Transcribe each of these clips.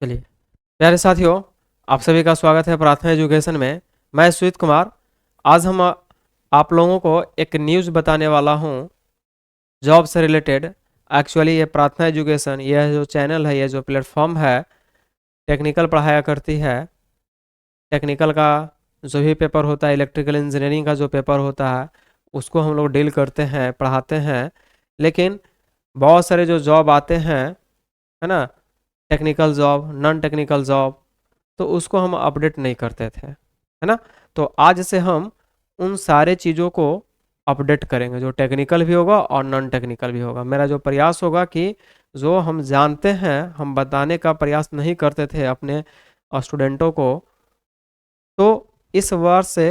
चलिए प्यारे साथियों, आप सभी का स्वागत है प्रार्थना एजुकेशन में। मैं सुमित कुमार। आज हम आप लोगों को एक न्यूज़ बताने वाला हूँ जॉब से रिलेटेड। एक्चुअली ये प्रार्थना एजुकेशन, यह जो चैनल है, यह जो प्लेटफॉर्म है, टेक्निकल पढ़ाया करती है। टेक्निकल का जो भी पेपर होता है, इलेक्ट्रिकल इंजीनियरिंग का जो पेपर होता है, उसको हम लोग डील करते हैं, पढ़ाते हैं। लेकिन बहुत सारे जो जॉब आते हैं, है ना, technical job, non technical job, तो उसको हम अपडेट नहीं करते थे, है ना। तो आज से हम उन सारे चीज़ों को अपडेट करेंगे, जो टेक्निकल भी होगा और नॉन टेक्निकल भी होगा। मेरा जो प्रयास होगा कि जो हम जानते हैं, हम बताने का प्रयास नहीं करते थे अपने स्टूडेंटों को, तो इस वर्ष से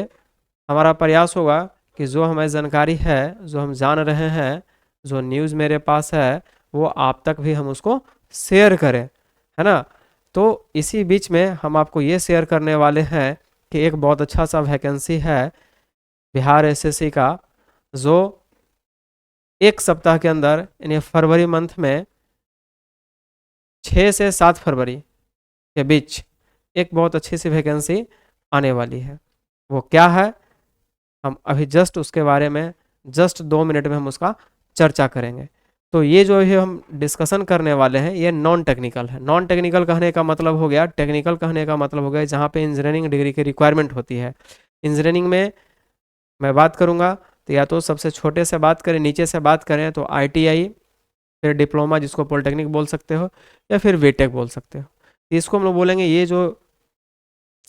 हमारा प्रयास होगा कि जो हमें जानकारी है, जो हम जान रहे हैं, जो न्यूज़ मेरे पास है, वो आप तक भी हम उसको शेयर करें, है ना। तो इसी बीच में हम आपको ये शेयर करने वाले हैं कि एक बहुत अच्छा सा वैकेंसी है बिहार एसएससी का, जो एक सप्ताह के अंदर यानी फरवरी मंथ में 6 से 7 फरवरी के बीच एक बहुत अच्छी सी वैकेंसी आने वाली है। वो क्या है, हम अभी जस्ट उसके बारे में जस्ट 2 मिनट में हम उसका चर्चा करेंगे। तो ये जो है हम डिस्कशन करने वाले हैं, ये नॉन टेक्निकल है। नॉन टेक्निकल कहने का मतलब हो गया, टेक्निकल कहने का मतलब हो गया जहाँ पे इंजीनियरिंग डिग्री की रिक्वायरमेंट होती है। इंजीनियरिंग में मैं बात करूँगा तो या तो सबसे छोटे से बात करें, नीचे से बात करें तो आईटीआई, फिर डिप्लोमा जिसको पॉलिटेक्निक बोल सकते हो, या फिर बीटेक बोल सकते हो। तो इसको हम लोग बोलेंगे, ये जो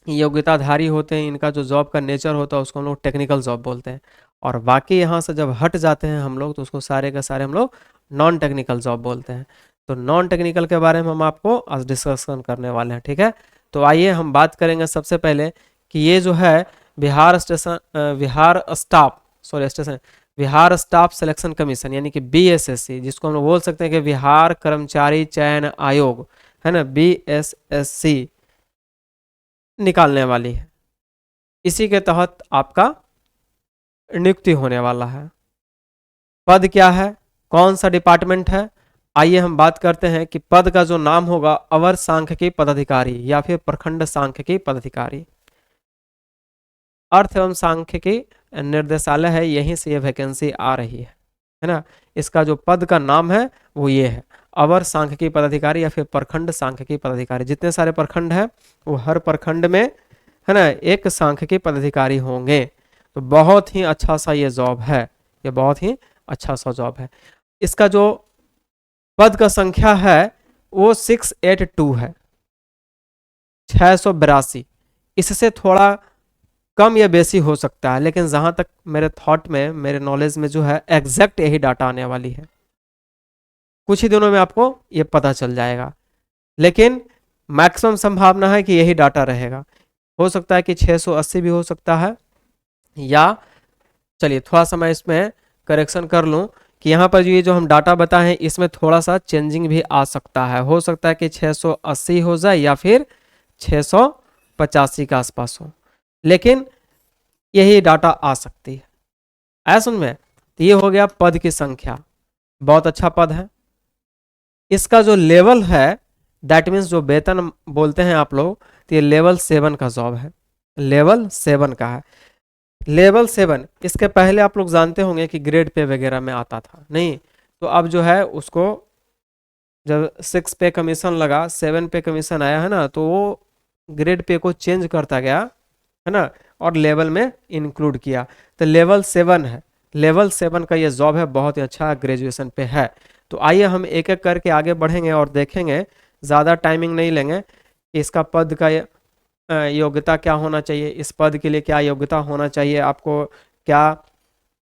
योग्यताधारी होते हैं, इनका जो जॉब का नेचर होता है उसको हम लोग टेक्निकल जॉब बोलते हैं। और बाकी यहाँ से जब हट जाते हैं हम लोग, तो उसको सारे के सारे हम लोग नॉन टेक्निकल जॉब बोलते हैं। तो नॉन टेक्निकल के बारे में हम आपको आज डिस्कशन करने वाले हैं, ठीक है। तो आइए हम बात करेंगे सबसे पहले कि ये जो है बिहार स्टाफ सिलेक्शन कमीशन, यानी कि बीएसएससी, जिसको हम लोग बोल सकते हैं कि बिहार कर्मचारी चयन आयोग, है ना, बीएसएससी निकालने वाली है। इसी के तहत आपका नियुक्ति होने वाला है। पद क्या है, कौन सा डिपार्टमेंट है, आइए हम बात करते हैं कि पद का जो नाम होगा, अवर सांख्यिकी पदाधिकारी या फिर प्रखंड सांख्यिकी पदाधिकारी। अर्थ एवं सांख्यिकी निर्देशालय है, यहीं से ये वैकेंसी आ रही है ना। इसका जो पद का नाम है वो ये है, अवर सांख्यिकी पदाधिकारी या फिर प्रखंड सांख्यिकी पदाधिकारी। जितने सारे प्रखंड है, वो हर प्रखंड में, है ना, एक सांख्यिकी पदाधिकारी होंगे। तो बहुत ही अच्छा सा ये जॉब है, ये बहुत ही अच्छा सा जॉब है। इसका जो पद का संख्या है वो 682 है, 682। इससे थोड़ा कम या बेसी हो सकता है, लेकिन जहां तक मेरे थॉट में, मेरे नॉलेज में जो है, एग्जैक्ट यही डाटा आने वाली है। कुछ ही दिनों में आपको ये पता चल जाएगा, लेकिन मैक्सिमम संभावना है कि यही डाटा रहेगा। हो सकता है कि 680 भी हो सकता है, या चलिए थोड़ा सा मैं इसमें करेक्शन कर लूँ कि यहाँ पर ये जो हम डाटा बताए हैं, इसमें थोड़ा सा चेंजिंग भी आ सकता है। हो सकता है कि 680 हो जाए या फिर 685 के आसपास हो, लेकिन यही डाटा आ सकती है। ऐसा सुन में, तो ये हो गया पद की संख्या, बहुत अच्छा पद है। इसका जो लेवल है, दैट मीन्स जो वेतन बोलते हैं आप लोग, तो ये लेवल 7 का जॉब है, लेवल 7 का है। लेवल 7, इसके पहले आप लोग जानते होंगे कि ग्रेड पे वगैरह में आता था, नहीं तो अब जो है उसको जब 6 पे कमीशन लगा, 7 पे कमीशन आया है ना, तो वो ग्रेड पे को चेंज करता गया, है ना, और लेवल में इंक्लूड किया। तो लेवल 7 है, लेवल 7 का ये जॉब है, बहुत ही अच्छा ग्रेजुएशन पे है। तो आइए हम एक एक करके आगे बढ़ेंगे और देखेंगे, ज़्यादा टाइमिंग नहीं लेंगे कि इसका पद का योग्यता क्या होना चाहिए, इस पद के लिए क्या योग्यता होना चाहिए, आपको क्या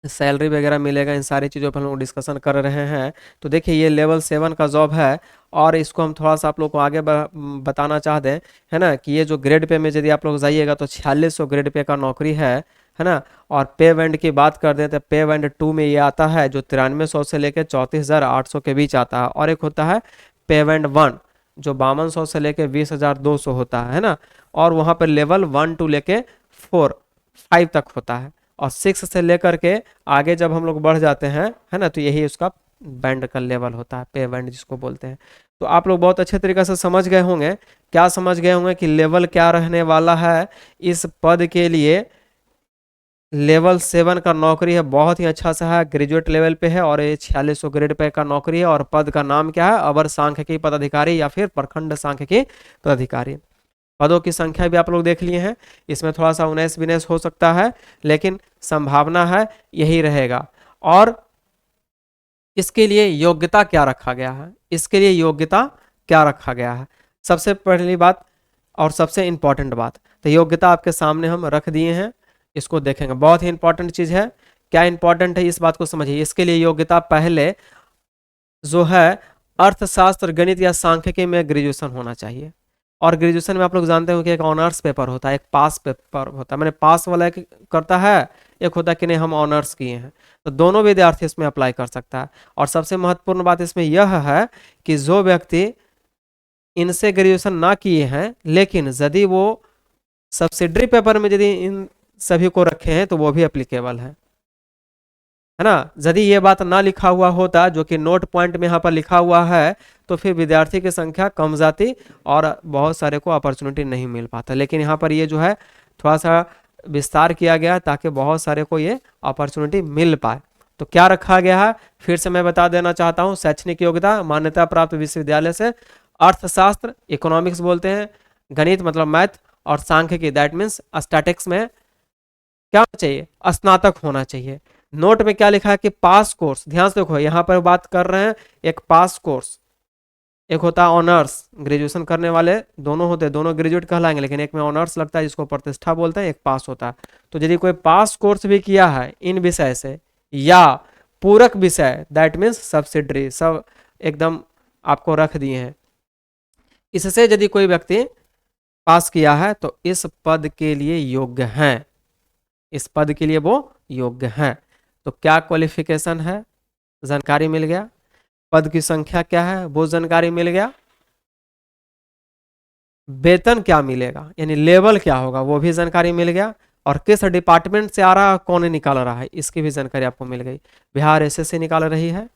सैलरी वगैरह मिलेगा, इन सारी चीज़ों पर हम लोग डिस्कशन कर रहे हैं। तो देखिए ये लेवल 7 का जॉब है, और इसको हम थोड़ा सा आप लोग को आगे बताना चाहते हैं, है ना, कि ये जो ग्रेड पे में यदि आप लोग जाइएगा तो 4600 ग्रेड पे का नौकरी है ना। और पे बैंड की बात कर दें तो पे बैंड 2 में ये आता है जो 9300 से लेकर 34,800 के बीच आता है, और एक होता है पे बैंड 1 जो 5200 से लेकर 20,200 होता है ना। और वहाँ पर लेवल 1 टू लेके 5 तक होता है, और 6 से लेकर के आगे जब हम लोग बढ़ जाते हैं, है ना, तो यही उसका बैंड का लेवल होता है, पे बैंड जिसको बोलते हैं। तो आप लोग बहुत अच्छे तरीके से समझ गए होंगे, क्या समझ गए होंगे कि लेवल क्या रहने वाला है इस पद के लिए। लेवल 7 का नौकरी है, बहुत ही अच्छा सा है, ग्रेजुएट लेवल पे है और ये 4600 ग्रेड पे का नौकरी है। और पद का नाम क्या है, अवर सांख्यिकी पदाधिकारी या फिर प्रखंड सांख्यिकी पदाधिकारी। पदों की संख्या भी आप लोग देख लिए हैं, इसमें थोड़ा सा 19-20 हो सकता है, लेकिन संभावना है यही रहेगा। और इसके लिए योग्यता क्या रखा गया है, इसके लिए योग्यता क्या रखा गया है, सबसे पहली बात और सबसे इंपॉर्टेंट बात, तो योग्यता आपके सामने हम रख दिए हैं, इसको देखेंगे, बहुत ही इंपॉर्टेंट चीज है। क्या इंपॉर्टेंट है इस बात को समझिए। इसके लिए योग्यता पहले जो है अर्थशास्त्र, गणित या सांख्यिकी में ग्रेजुएशन होना चाहिए। और ग्रेजुएशन में आप लोग जानते हो कि एक ऑनर्स पेपर होता है, एक पास पेपर होता है, मैंने पास वाला एक करता है, एक होता है कि नहीं हम ऑनर्स किए हैं। तो दोनों विद्यार्थी इसमें अप्लाई कर सकता है। और सबसे महत्वपूर्ण बात इसमें यह है कि जो व्यक्ति इनसे ग्रेजुएशन ना किए हैं, लेकिन यदि वो सब्सिडरी पेपर में यदि इन सभी को रखे हैं तो वो भी एप्लीकेबल है ना। यदि ये बात ना लिखा हुआ होता, जो कि नोट पॉइंट में यहाँ पर लिखा हुआ है, तो फिर विद्यार्थी की संख्या कम जाती और बहुत सारे को अपॉर्चुनिटी नहीं मिल पाता। लेकिन यहाँ पर ये जो है थोड़ा सा विस्तार किया गया ताकि बहुत सारे को ये अपॉर्चुनिटी मिल पाए। तो क्या रखा गया है फिर से मैं बता देना चाहता हूँ। शैक्षणिक योग्यता, मान्यता प्राप्त विश्वविद्यालय से अर्थशास्त्र, इकोनॉमिक्स बोलते हैं, गणित मतलब मैथ, और सांख्यिकी दैट मीन्स स्टैटिक्स में क्या होना चाहिए, स्नातक होना चाहिए। नोट में क्या लिखा है कि पास कोर्स, ध्यान से देखो यहाँ पर बात कर रहे हैं एक पास कोर्स, एक होता है ऑनर्स, ग्रेजुएशन करने वाले दोनों होते हैं, दोनों ग्रेजुएट कहलाएंगे, लेकिन एक में ऑनर्स लगता है जिसको प्रतिष्ठा बोलते हैं, एक पास होता है। तो यदि कोई पास कोर्स भी किया है इन विषय से या पूरक विषय दैट मीन्स सब्सिडरी, सब एकदम आपको रख दिए हैं, इससे यदि कोई व्यक्ति पास किया है तो इस पद के लिए योग्य है, इस पद के लिए वो योग्य है। तो क्या क्वालिफिकेशन है, जानकारी मिल गया। पद की संख्या क्या है वो जानकारी मिल गया। वेतन क्या मिलेगा यानी लेवल क्या होगा वो भी जानकारी मिल गया। और किस डिपार्टमेंट से आ रहा है, कौन निकाल रहा है, इसकी भी जानकारी आपको मिल गई। बिहार एसएससी निकाल रही है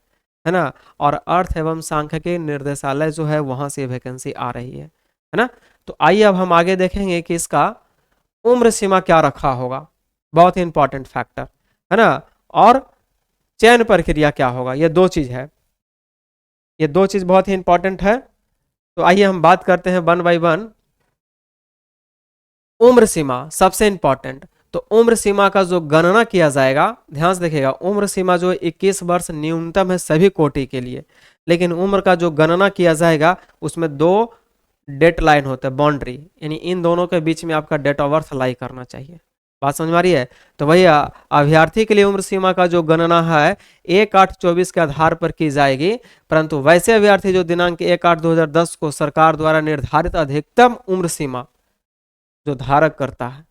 ना। और अर्थ एवं सांख्यिकी निर्देशालय जो है वहां से वैकेंसी आ रही है ना। तो आइए अब हम आगे देखेंगे कि इसका उम्र सीमा क्या रखा होगा, बहुत ही इंपॉर्टेंट फैक्टर है ना। और चयन प्रक्रिया क्या होगा, ये दो चीज है, ये दो चीज बहुत ही इंपॉर्टेंट है। तो आइए हम बात करते हैं वन बाय वन। उम्र सीमा सबसे इंपॉर्टेंट। तो उम्र सीमा का जो गणना किया जाएगा, ध्यान से देखिएगा, उम्र सीमा जो 21 वर्ष न्यूनतम है सभी कोटि के लिए, लेकिन उम्र का जो गणना किया जाएगा उसमें दो डेट लाइन होता है, बाउंड्री, यानी इन दोनों के बीच में आपका डेट ऑफ बर्थ लाई करना चाहिए। बात समझ में आ रही है। तो वही अभ्यर्थी के लिए उम्र सीमा का जो गणना है 1/8/24 के आधार पर की जाएगी, परंतु वैसे अभ्यर्थी जो दिनांक 1/8/2010 को सरकार द्वारा निर्धारित अधिकतम उम्र सीमा जो धारक करता है।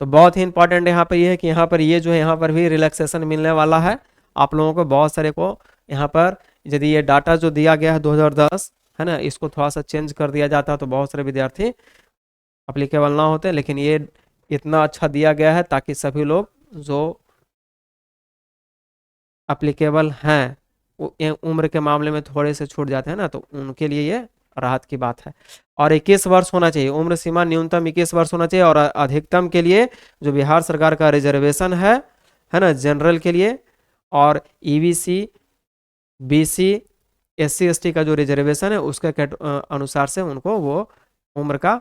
तो बहुत ही इंपॉर्टेंट यहाँ पर यह है कि यहाँ पर ये जो है यहाँ पर भी रिलैक्सेशन मिलने वाला है आप लोगों को, बहुत सारे को यहाँ पर यदि ये डाटा जो दिया गया है 2010 है ना, इसको थोड़ा सा चेंज कर दिया जाता तो बहुत सारे विद्यार्थी अप्लीकेबल ना होते, लेकिन ये इतना अच्छा दिया गया है ताकि सभी लोग जो अप्लीकेबल हैं उम्र के मामले में थोड़े से छूट जाते हैं ना, तो उनके लिए ये राहत की बात है। और 21 वर्ष होना चाहिए, उम्र सीमा न्यूनतम 21 वर्ष होना चाहिए। और अधिकतम के लिए जो बिहार सरकार का रिजर्वेशन है ना जनरल के लिए, और ईबीसी, बीसी, एससी एसटी का जो रिजर्वेशन है उसके अनुसार से उनको वो उम्र का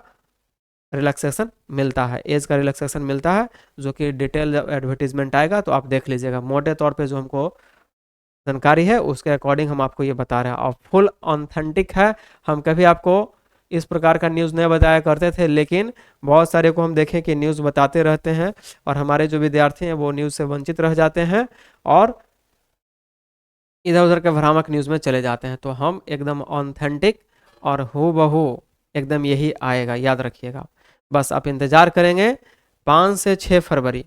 रिलैक्सेशन मिलता है, एज का रिलैक्सेशन मिलता है, जो कि डिटेल एडवर्टीजमेंट आएगा तो आप देख लीजिएगा। मोटे तौर पे जो हमको जानकारी है उसके अकॉर्डिंग हम आपको ये बता रहे हैं, और फुल ऑथेंटिक है। हम कभी आपको इस प्रकार का न्यूज़ नहीं बताया करते थे, लेकिन बहुत सारे को हम देखें कि न्यूज़ बताते रहते हैं और हमारे जो विद्यार्थी हैं वो न्यूज़ से वंचित रह जाते हैं और इधर उधर के भ्रामक न्यूज़ में चले जाते हैं। तो हम एकदम ऑथेंटिक और हूबहू एकदम यही आएगा, याद रखिएगा। बस आप इंतज़ार करेंगे 5 से 6 फरवरी,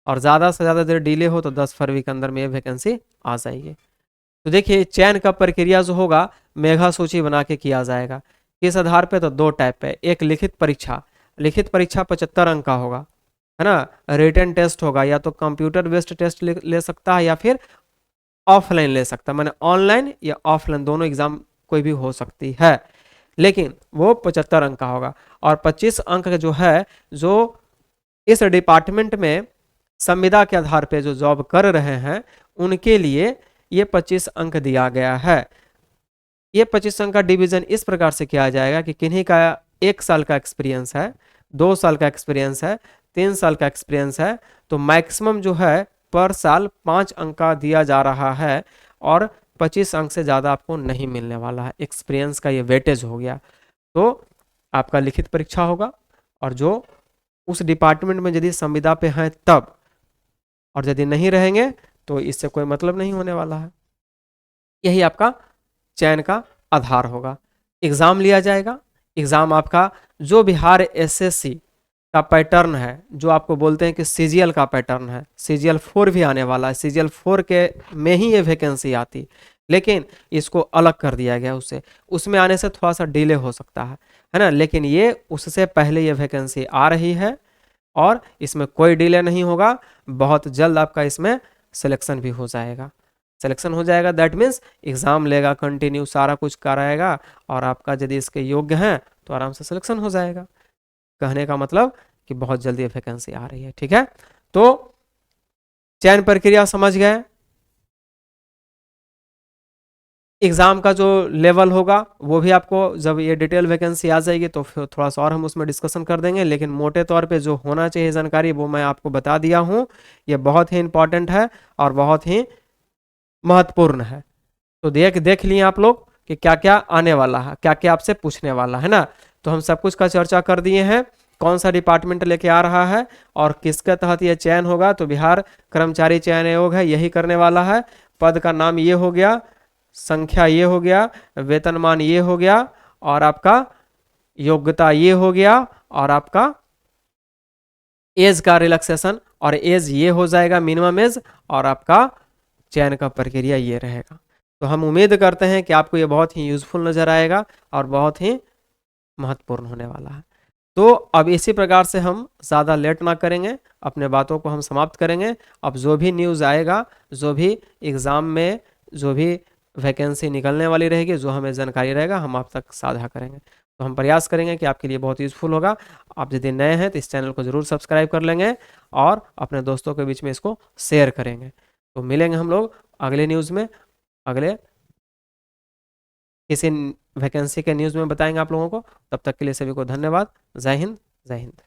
और ज़्यादा से ज़्यादा देर डिले हो तो 10 फरवरी के अंदर में ये वैकेंसी आ जाएगी। तो देखिए चयन का प्रक्रिया जो होगा मेगा सूची बना के किया जाएगा। किस आधार पे, तो दो टाइप पे, एक लिखित परीक्षा, लिखित परीक्षा 75 अंक का होगा है ना। रिटन टेस्ट होगा, या तो कंप्यूटर बेस्ड टेस्ट ले सकता है या फिर ऑफलाइन ले सकता है, मैंने ऑनलाइन या ऑफलाइन दोनों एग्जाम कोई भी हो सकती है, लेकिन वो 75 अंक का होगा। और 25 अंक जो है, जो इस डिपार्टमेंट में संविदा के आधार पे जो जॉब कर रहे हैं उनके लिए ये 25 अंक दिया गया है। ये 25 अंक का डिवीजन इस प्रकार से किया जाएगा कि किन्हीं का 1 साल का एक्सपीरियंस है, 2 साल का एक्सपीरियंस है, 3 साल का एक्सपीरियंस है, तो मैक्सिमम जो है पर साल 5 अंक का दिया जा रहा है और 25 अंक से ज़्यादा आपको नहीं मिलने वाला है। एक्सपीरियंस का ये वेटेज हो गया। तो आपका लिखित परीक्षा होगा, और जो उस डिपार्टमेंट में यदि संविदा पे हैं तब, और यदि नहीं रहेंगे तो इससे कोई मतलब नहीं होने वाला है। यही आपका चयन का आधार होगा। एग्ज़ाम लिया जाएगा। एग्ज़ाम आपका जो बिहार एसएससी का पैटर्न है, जो आपको बोलते हैं कि सीजीएल का पैटर्न है, सीजीएल 4 भी आने वाला है, सीजीएल 4 के में ही ये वैकेंसी आती, लेकिन इसको अलग कर दिया गया उससे, उसमें आने से थोड़ा सा डिले हो सकता है ना, लेकिन ये उससे पहले ये वैकेंसी आ रही है और इसमें कोई डिले नहीं होगा। बहुत जल्द आपका इसमें सिलेक्शन भी हो जाएगा। सिलेक्शन हो जाएगा दैट मीन्स एग्ज़ाम लेगा, कंटिन्यू सारा कुछ कराएगा, और आपका यदि इसके योग्य हैं तो आराम से सिलेक्शन हो जाएगा। कहने का मतलब कि बहुत जल्दी वैकेंसी आ रही है। ठीक है, तो चयन प्रक्रिया समझ गए। एग्ज़ाम का जो लेवल होगा वो भी आपको जब ये डिटेल वैकेंसी आ जाएगी तो फिर थोड़ा सा और हम उसमें डिस्कशन कर देंगे, लेकिन मोटे तौर पे जो होना चाहिए जानकारी वो मैं आपको बता दिया हूँ। ये बहुत ही इंपॉर्टेंट है और बहुत ही महत्वपूर्ण है। तो देख लिए आप लोग कि क्या क्या आने वाला है, क्या क्या आपसे पूछने वाला है ना। तो हम सब कुछ का चर्चा कर दिए हैं, कौन सा डिपार्टमेंट लेके आ रहा है और किसके तहत ये चयन होगा। तो बिहार कर्मचारी चयन आयोग है, यही करने वाला है। पद का नाम ये हो गया, संख्या ये हो गया, वेतनमान ये हो गया, और आपका योग्यता ये हो गया, और आपका एज का रिलैक्सेशन और एज ये हो जाएगा, मिनिमम एज, और आपका चयन का प्रक्रिया ये रहेगा। तो हम उम्मीद करते हैं कि आपको ये बहुत ही यूजफुल नजर आएगा और बहुत ही महत्वपूर्ण होने वाला है। तो अब इसी प्रकार से हम ज़्यादा लेट ना करेंगे, अपने बातों को हम समाप्त करेंगे। अब जो भी न्यूज़ आएगा, जो भी एग्ज़ाम में जो भी वैकेंसी निकलने वाली रहेगी, जो हमें जानकारी रहेगा, हम आप तक साझा करेंगे। तो हम प्रयास करेंगे कि आपके लिए बहुत यूज़फुल होगा। आप यदि नए हैं तो इस चैनल को ज़रूर सब्सक्राइब कर लेंगे और अपने दोस्तों के बीच में इसको शेयर करेंगे। तो मिलेंगे हम लोग अगले न्यूज़ में, अगले किसी वैकेंसी के न्यूज़ में बताएंगे आप लोगों को। तब तक के लिए सभी को धन्यवाद। जय हिंद, जय हिंद।